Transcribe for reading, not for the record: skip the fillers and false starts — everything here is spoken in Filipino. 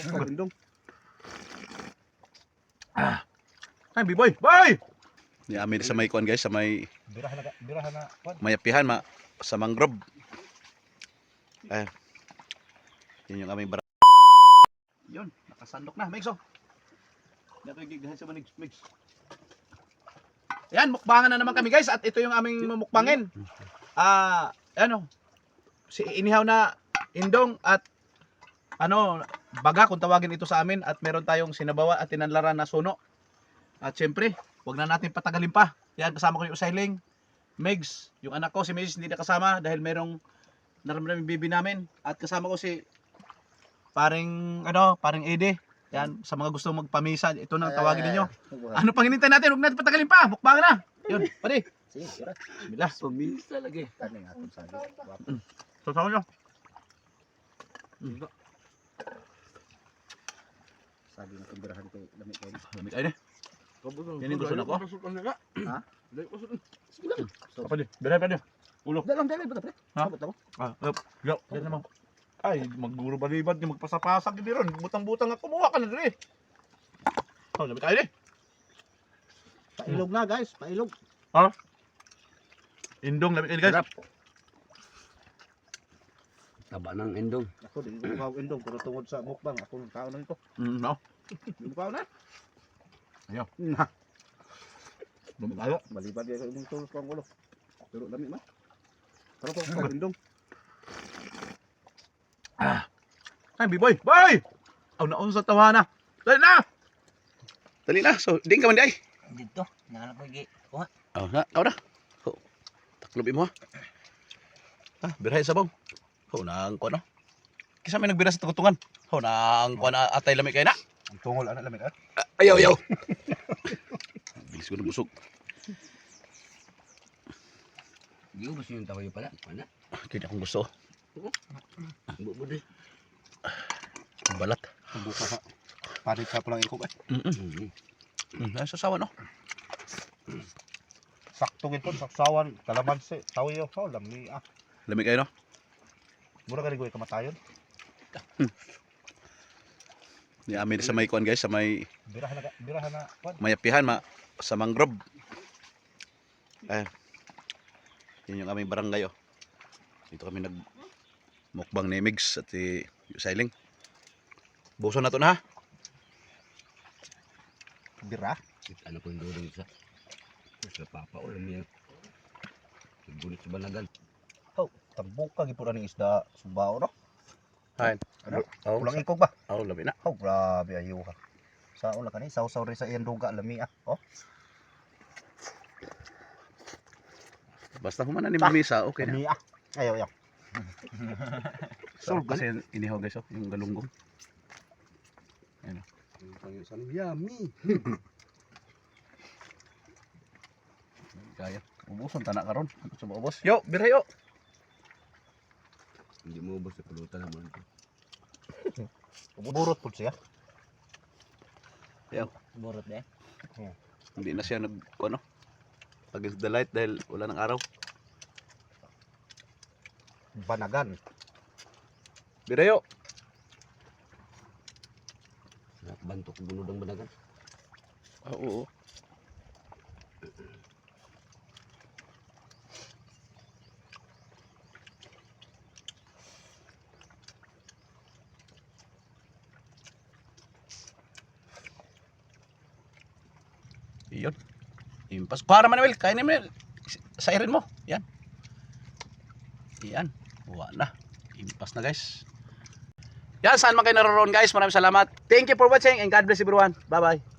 po pagindong. Ay, B-boy, boy! Ni amin sa may kuan guys, sa may Birahan na. mayapihan sa mangrove. Ay. Yun yung aming barang. Yun, nakasandok na, Mix oh. Nakikigdahan sa manig, Mix. Yan, mukbangan na naman kami guys at ito yung aming mukbangin. Ano, si inihaw na indong at ano, baga kung tawagin ito sa amin at meron tayong sinabawa at tinanlaran na suno. At syempre, wag na natin patagalin pa. Yan, kasama ko yung usailing, Megs, yung anak ko si Mrs. hindi na kasama dahil merong naramdamin bibi namin at kasama ko si paring Ede. Yan, sa mga gusto magpamisa, ito na ang tawagin ninyo. Ano pang hinintay natin? Huwag natin patagalin pa. Mukbang na. Yun, pare. Sige, tira. Bismillah. Pamisa lagi. Kaning atong sabi. Sasawa nyo. Sabi na itong birahan ko lamig kayo. Lamig ay ne. Yan yung gusto na ko. Ha? Sige lang. Apa di? Beray pa di. Ulo. Dalang dali ba pre? Ha? Sabot ako. Yo, yan naman. Ay, magduro balibad, di magpasapasag di ron. Butang-butang ako, kumuha ka na dali. Oh, lamig tayo di. Pailog na guys, pailog. Ha? Indong, lamig kayo guys. Taba ng indong. Ako di ko kaw indong pero tungod sa mukbang ako ng tao na ito. No. Di mo kaw na. Ayaw. Na. Lamig tayo. Balibad ya imong tulog ko ang ulo. Pero dami man. Pero ko kaw indong. Ay, B-boy, boy! Aw, naon sa tawana. Dali na! Dali na, so ding ka man di ay. Dito, nahanap lagi. Kuha. Oh, na, na. Oh, taklob mo ha. Birahay sa bong. Oh, nang kuan no. Kisa may nagbira sa tugutungan. Oh, nang kuan atay lamig kay na. Ang tungol ana lamig at. Ayaw, ayaw. Bilis ko na busog. Di ubos yung tawayo pala. Mana? Kaya akong gusto. Bubudi. Balat. Buka ha. Parit sa pulang ikog eh. Ay, sasawa no. Sakto gid pud saksawan, kalamansi, tawiyo, oh lami ah. Lamig kayo no. Mura ka rin ko kamatayon. Ni amin sa may kuan guys, sa may Birahan na. mayapihan sa mangrove. Ay. Yun yung aming barangay oh. Dito kami nag mukbang ni Migs at si Sailing. Buso na to na ha. Bira. Ano po yung dulong sa papa o lamig. Gulit sa banagan. Oh, tambuka gid pud ani isda subao no. Hain. Ano? Oh, Pulang ikog ba? oh, labi na. Oh, grabe ayo ka. Sao na kani, saw-saw rin sa iyang duga lami ah. Oh. Basta humana ni mamisa, okay na. Lami ah. Ayaw, ayaw. So, kasi inihaw guys oh, yung galunggong. Ayun oh. Yummy. Kaya. Ubuson tanak karon. Ano sa ubos? Yo, biray yo. Hindi mo ubos sa pulutan naman. Burot pud siya. Ayaw. Borot eh. Hindi na siya nag ano. Against the light dahil wala ng araw. Banagan. Birayo. Bantok bunod ang banagan. Oo. Iyon. Impas. Para Manuel, kain naman. Sa irin mo. Yan. Yan. Wala na. Impas na guys. Yan, saan man kayo naroon guys. Maraming salamat. Thank you for watching and God bless everyone. Bye bye.